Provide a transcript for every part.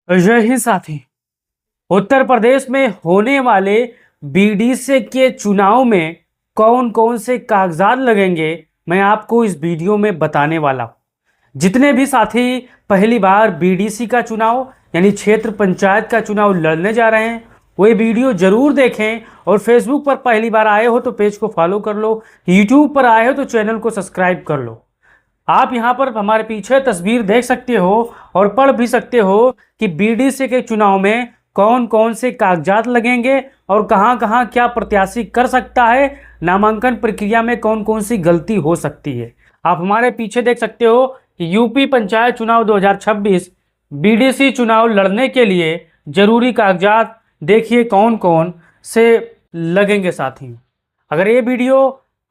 जय हिंद साथी। उत्तर प्रदेश में होने वाले बीडीसी के चुनाव में कौन कौन से कागजात लगेंगे, मैं आपको इस वीडियो में बताने वाला हूँ। जितने भी साथी पहली बार बीडीसी का चुनाव यानी क्षेत्र पंचायत का चुनाव लड़ने जा रहे हैं, वो ये वीडियो जरूर देखें। और फेसबुक पर पहली बार आए हो तो पेज को फॉलो कर लो, यूट्यूब पर आए हो तो चैनल को सब्सक्राइब कर लो। आप यहाँ पर हमारे पीछे तस्वीर देख सकते हो और पढ़ भी सकते हो कि बीडीसी के चुनाव में कौन कौन से कागजात लगेंगे और कहाँ कहाँ क्या प्रत्याशी कर सकता है, नामांकन प्रक्रिया में कौन कौन सी गलती हो सकती है। आप हमारे पीछे देख सकते हो कि यूपी पंचायत चुनाव 2026 बीडीसी चुनाव लड़ने के लिए जरूरी कागजात देखिए कौन कौन से लगेंगे साथी।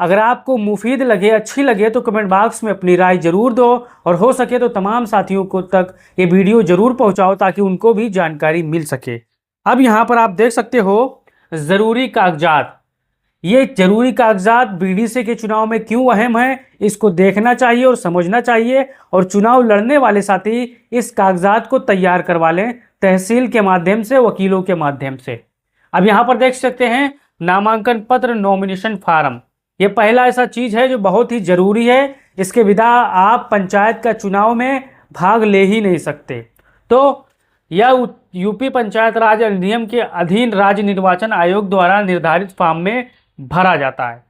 अगर आपको मुफीद लगे, अच्छी लगे तो कमेंट बॉक्स में अपनी राय जरूर दो और हो सके तो तमाम साथियों को तक ये वीडियो जरूर पहुंचाओ ताकि उनको भी जानकारी मिल सके। अब यहाँ पर आप देख सकते हो ज़रूरी कागजात। ये जरूरी कागजात बीडीसी के चुनाव में क्यों अहम है, इसको देखना चाहिए और समझना चाहिए। और चुनाव लड़ने वाले साथी इस कागजात को तैयार करवा लें तहसील के माध्यम से, वकीलों के माध्यम से। अब यहाँ पर देख सकते हैं नामांकन पत्र, नॉमिनेशन फार्म। ये पहला ऐसा चीज है जो बहुत ही जरूरी है। इसके बिना आप पंचायत का चुनाव में भाग ले ही नहीं सकते। तो यह यूपी पंचायत राज अधिनियम के अधीन राज्य निर्वाचन आयोग द्वारा निर्धारित फॉर्म में भरा जाता है।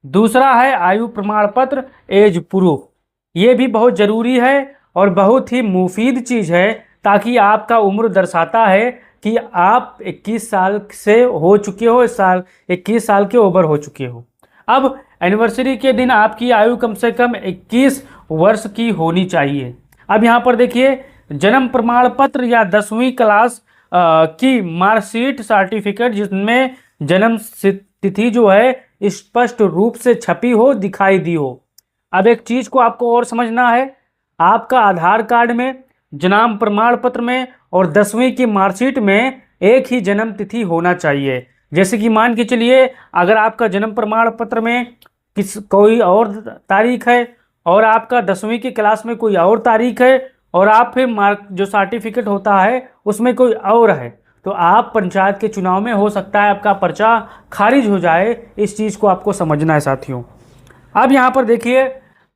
दूसरा है आयु प्रमाण पत्र, एज प्रूफ। ये भी बहुत जरूरी है और बहुत ही मुफीद चीज है ताकि आपका उम्र दर्शाता है कि आप 21 साल से हो चुके हो, इस साल 21 साल के ओवर हो चुके हो। अब एनिवर्सरी के दिन आपकी आयु कम से कम 21 वर्ष की होनी चाहिए। अब यहाँ पर देखिए जन्म प्रमाण पत्र या 10वीं क्लास की मार्कशीट, सर्टिफिकेट जिसमें जन्म तिथि जो है स्पष्ट रूप से छपी हो, दिखाई दी हो। अब एक चीज को आपको और समझना है, आपका आधार कार्ड में, जन्म प्रमाण पत्र में और 10वीं की मार्कशीट में एक ही जन्म तिथि होना चाहिए। जैसे कि मान के चलिए अगर आपका जन्म प्रमाण पत्र में कोई और तारीख है और आपका 10वीं की क्लास में कोई और तारीख है और आप फिर मार्क जो सर्टिफिकेट होता है उसमें कोई और है, तो आप पंचायत के चुनाव में हो सकता है आपका पर्चा खारिज हो जाए। इस चीज़ को आपको समझना है साथियों। अब यहाँ पर देखिए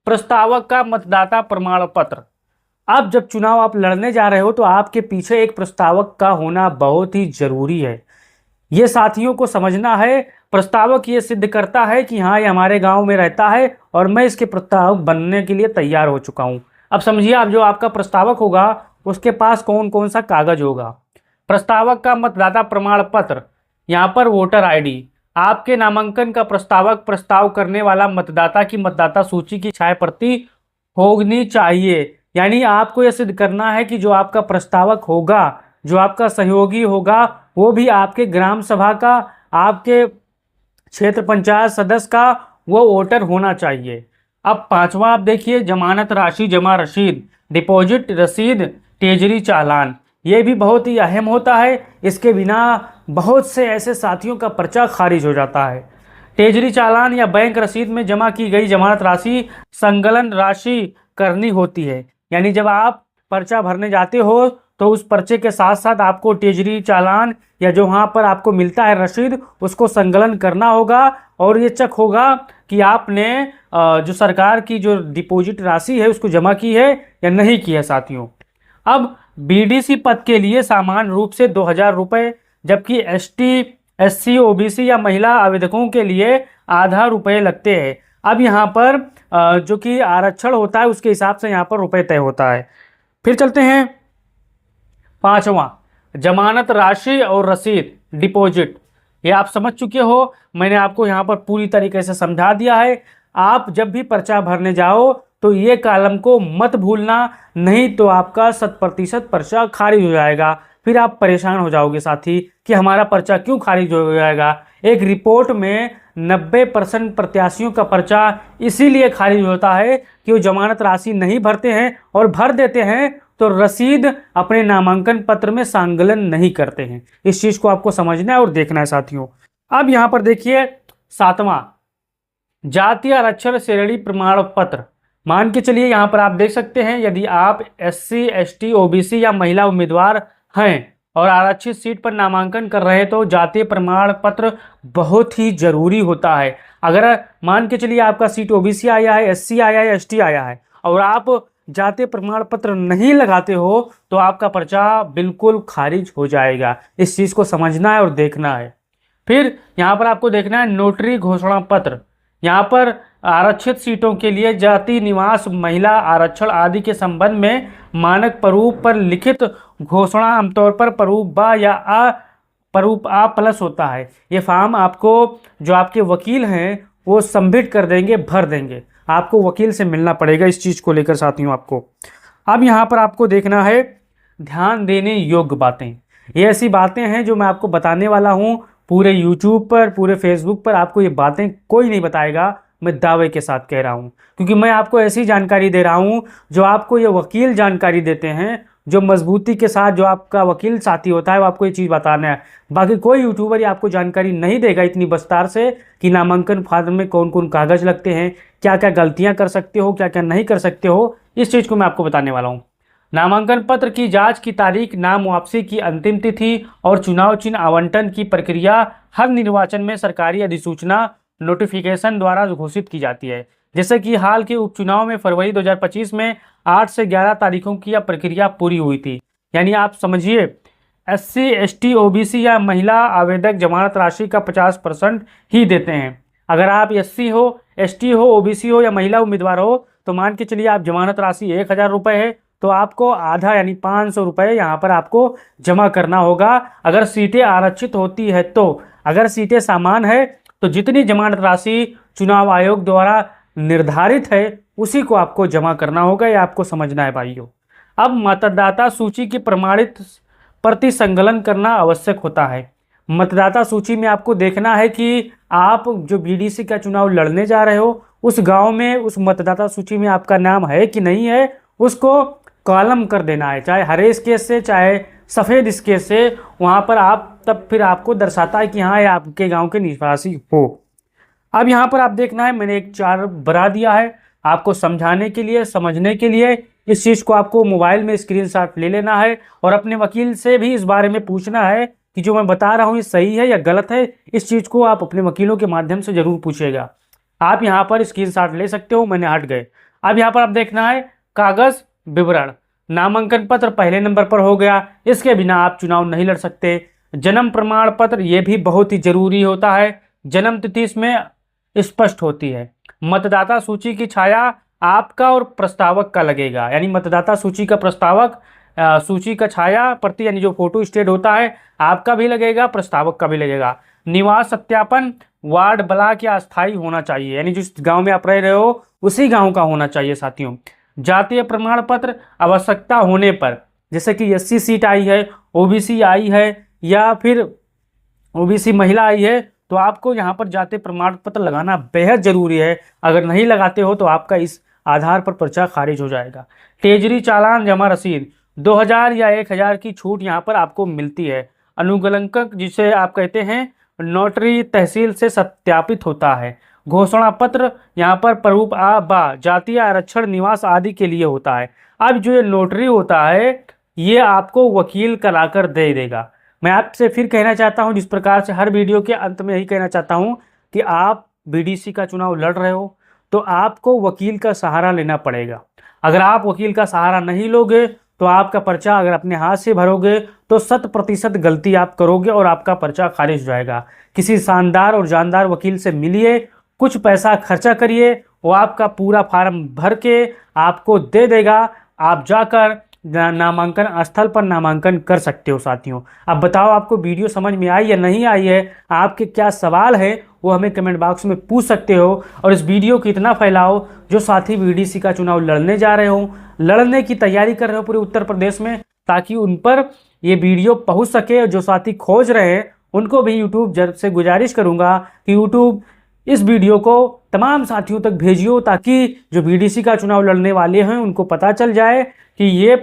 प्रस्तावक का मतदाता प्रमाण पत्र। अब जब चुनाव आप लड़ने जा रहे हो तो आपके पीछे एक प्रस्तावक का होना बहुत ही जरूरी है। ये साथियों को समझना है। प्रस्तावक ये सिद्ध करता है कि हाँ ये हमारे गांव में रहता है और मैं इसके प्रस्तावक बनने के लिए तैयार हो चुका हूँ। अब समझिए आप जो आपका प्रस्तावक होगा उसके पास कौन कौन सा कागज होगा। प्रस्तावक का मतदाता प्रमाण पत्र, यहाँ पर वोटर आईडी, आपके नामांकन का प्रस्तावक प्रस्ताव करने वाला मतदाता की मतदाता सूची की छाया प्रति होनी चाहिए। यानी आपको यह सिद्ध करना है कि जो आपका प्रस्तावक होगा, जो आपका सहयोगी होगा, वो भी आपके ग्राम सभा का, आपके क्षेत्र पंचायत सदस्य का वो वोटर होना चाहिए। अब पांचवा आप देखिए जमानत राशि, जमा रसीद, डिपॉजिट रसीद, ट्रेजरी चालान। ये भी बहुत ही अहम होता है। इसके बिना बहुत से ऐसे साथियों का पर्चा खारिज हो जाता है। ट्रेजरी चालान या बैंक रसीद में जमा की गई जमानत राशि संकलन राशि करनी होती है। यानी जब आप पर्चा भरने जाते हो तो उस पर्चे के साथ साथ आपको ट्रेजरी चालान या जो वहाँ पर आपको मिलता है रसीद उसको संकलन करना होगा और ये चेक होगा कि आपने जो सरकार की जो डिपॉजिट राशि है उसको जमा की है या नहीं की है साथियों। अब बीडीसी पद के लिए सामान्य रूप से 2000 रुपये, जबकि एसटी, एससी, ओबीसी या महिला आवेदकों के लिए आधा रुपये लगते हैं। अब यहाँ पर जो कि आरक्षण होता है उसके हिसाब से यहाँ पर रुपये तय होता है। फिर चलते हैं पांचवा जमानत राशि और रसीद, डिपॉजिट। ये आप समझ चुके हो, मैंने आपको यहाँ पर पूरी तरीके से समझा दिया है। आप जब भी पर्चा भरने जाओ तो ये कॉलम को मत भूलना, नहीं तो आपका 100% पर्चा खारिज हो जाएगा। फिर आप परेशान हो जाओगे साथी कि हमारा पर्चा क्यों खारिज हो जाएगा। एक रिपोर्ट में 90% प्रत्याशियों का पर्चा इसीलिए खारिज होता है कि वो जमानत राशि नहीं भरते हैं और भर देते हैं तो रसीद अपने नामांकन पत्र में संकलन नहीं करते हैं। इस चीज को आपको समझना है और देखना है साथियों। अब यहाँ पर देखिए सातवां जातीय आरक्षण श्रेणी प्रमाण पत्र। मान के चलिए यहाँ पर आप देख सकते हैं यदि आप एससी, एसटी, ओबीसी या महिला उम्मीदवार हैं और आरक्षित सीट पर नामांकन कर रहे हैं तो जातीय प्रमाण पत्र बहुत ही जरूरी होता है। अगर मान के चलिए आपका सीट ओबीसी आया है, एससी आया है, एसटी आया है और आप जातीय प्रमाण पत्र नहीं लगाते हो तो आपका पर्चा बिल्कुल खारिज हो जाएगा। इस चीज़ को समझना है और देखना है। फिर यहाँ पर आपको देखना है नोटरी घोषणा पत्र। यहाँ पर आरक्षित सीटों के लिए जाति, निवास, महिला आरक्षण आदि के संबंध में मानक प्रारूप पर लिखित घोषणा आमतौर पर प्रारूप बा या प्रारूप आ प्लस होता है। ये फॉर्म आपको जो आपके वकील हैं वो सबमिट कर देंगे, भर देंगे। आपको वकील से मिलना पड़ेगा इस चीज़ को लेकर साथियों आपको। अब यहाँ पर आपको देखना है ध्यान देने योग्य बातें। ये ऐसी बातें हैं जो मैं आपको बताने वाला हूँ। पूरे यूट्यूब पर, पूरे फेसबुक पर आपको ये बातें कोई नहीं बताएगा, मैं दावे के साथ कह रहा हूँ, क्योंकि मैं आपको ऐसी जानकारी दे रहा हूँ जो आपको ये वकील जानकारी देते हैं, जो मजबूती के साथ जो आपका वकील साथी होता है वो आपको ये चीज़ बताना है। बाकी कोई यूट्यूबर ये आपको जानकारी नहीं देगा इतनी विस्तार से कि नामांकन फार्म में कौन कौन कागज़ लगते हैं, क्या क्या गलतियाँ कर सकते हो, क्या क्या नहीं कर सकते हो। इस चीज़ को मैं आपको बताने वाला हूँ। नामांकन पत्र की जांच की तारीख, नाम वापसी की अंतिम तिथि और चुनाव चिन्ह आवंटन की प्रक्रिया हर निर्वाचन में सरकारी अधिसूचना नोटिफिकेशन द्वारा घोषित की जाती है। जैसे कि हाल के उपचुनाव में फरवरी 2025 में 8 से 11 तारीखों की यह प्रक्रिया पूरी हुई थी। यानी आप समझिए एससी, एसटी, ओबीसी या महिला आवेदक जमानत राशि का 50% ही देते हैं। अगर आप एससी हो, एसटी हो, ओबीसी हो या महिला उम्मीदवार हो तो मान के चलिए आप जमानत राशि 1000 रुपये है तो आपको आधा यानी 500 रुपये यहाँ पर आपको जमा करना होगा। अगर सीटें आरक्षित होती है तो, अगर सीटें समान है तो जितनी जमानत राशि चुनाव आयोग द्वारा निर्धारित है उसी को आपको जमा करना होगा। ये आपको समझना है भाइयों। अब मतदाता सूची की प्रमाणित प्रति संकलन करना आवश्यक होता है। मतदाता सूची में आपको देखना है कि आप जो बीडीसी का चुनाव लड़ने जा रहे हो उस गांव में उस मतदाता सूची में आपका नाम है कि नहीं है, उसको कॉलम कर देना है, चाहे हरे स्केच से चाहे सफ़ेद स्केच से। वहाँ पर आप तब फिर आपको दर्शाता है कि हाँ ये आपके गांव के निवासी हो। अब यहाँ पर आप देखना है मैंने एक चार्ट बना दिया है आपको समझाने के लिए, समझने के लिए। इस चीज़ को आपको मोबाइल में स्क्रीनशॉट ले लेना है और अपने वकील से भी इस बारे में पूछना है कि जो मैं बता रहा हूँ ये सही है या गलत है। इस चीज़ को आप अपने वकीलों के माध्यम से ज़रूर पूछिएगा। आप यहाँ पर स्क्रीनशॉट ले सकते हो, मैंने हट गए। अब यहाँ पर आप देखना है कागज़ विवरण। नामांकन पत्र पहले नंबर पर हो गया, इसके बिना आप चुनाव नहीं लड़ सकते। जन्म प्रमाण पत्र ये भी बहुत ही जरूरी होता है, जन्म तिथि इसमें स्पष्ट होती है। मतदाता सूची की छाया आपका और प्रस्तावक का लगेगा, यानी मतदाता सूची का प्रस्तावक सूची का छाया प्रति यानी जो फोटो स्टेट होता है आपका भी लगेगा, प्रस्तावक का भी लगेगा। निवास सत्यापन वार्ड, ब्लॉक या अस्थायी होना चाहिए, यानी जिस गांव में आप रह रहे हो उसी गांव का होना चाहिए साथियों। जातीय प्रमाण पत्र आवश्यकता होने पर, जैसे कि एससी सीट आई है, ओबीसी आई है या फिर ओबीसी महिला आई है तो आपको यहाँ पर जातीय प्रमाण पत्र लगाना बेहद जरूरी है। अगर नहीं लगाते हो तो आपका इस आधार पर पर्चा खारिज हो जाएगा। तेजरी चालान जमा रसीद 2000 या 1000 की छूट यहाँ पर आपको मिलती है। अनुगलंकक जिसे आप कहते हैं नोटरी तहसील से सत्यापित होता है। घोषणा पत्र यहाँ पर प्रारूप आ बा जातीय आरक्षण, निवास आदि के लिए होता है। अब जो ये नोटरी होता है ये आपको वकील कराकर दे देगा। मैं आपसे फिर कहना चाहता हूँ, जिस प्रकार से हर वीडियो के अंत में यही कहना चाहता हूँ कि आप बीडीसी का चुनाव लड़ रहे हो तो आपको वकील का सहारा लेना पड़ेगा। अगर आप वकील का सहारा नहीं लोगे तो आपका पर्चा अगर अपने हाथ से भरोगे तो 100% गलती आप करोगे और आपका पर्चा खारिज हो जाएगा। किसी शानदार और जानदार वकील से मिलिए, कुछ पैसा खर्चा करिए, वो आपका पूरा फार्म भर के आपको दे देगा। आप जाकर नामांकन स्थल पर नामांकन कर सकते हो साथियों। अब बताओ आपको वीडियो समझ में आई या नहीं आई है, आपके क्या सवाल है वो हमें कमेंट बॉक्स में पूछ सकते हो। और इस वीडियो को इतना फैलाओ जो साथी बीडीसी का चुनाव लड़ने जा रहे हो, लड़ने की तैयारी कर रहे हो पूरे उत्तर प्रदेश में, ताकि उन पर ये वीडियो पहुंच सके। जो साथी खोज रहे हैं उनको भी यूट्यूब से गुजारिश करूंगा कि यूट्यूब इस वीडियो को तमाम साथियों तक भेजियो, ताकि जो बीडीसी का चुनाव लड़ने वाले हैं उनको पता चल जाए कि ये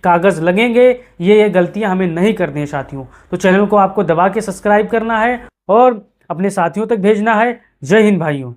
कागज़ लगेंगे, ये गलतियां हमें नहीं करनी है साथियों। तो चैनल को आपको दबा के सब्सक्राइब करना है और अपने साथियों तक भेजना है। जय हिंद भाइयों।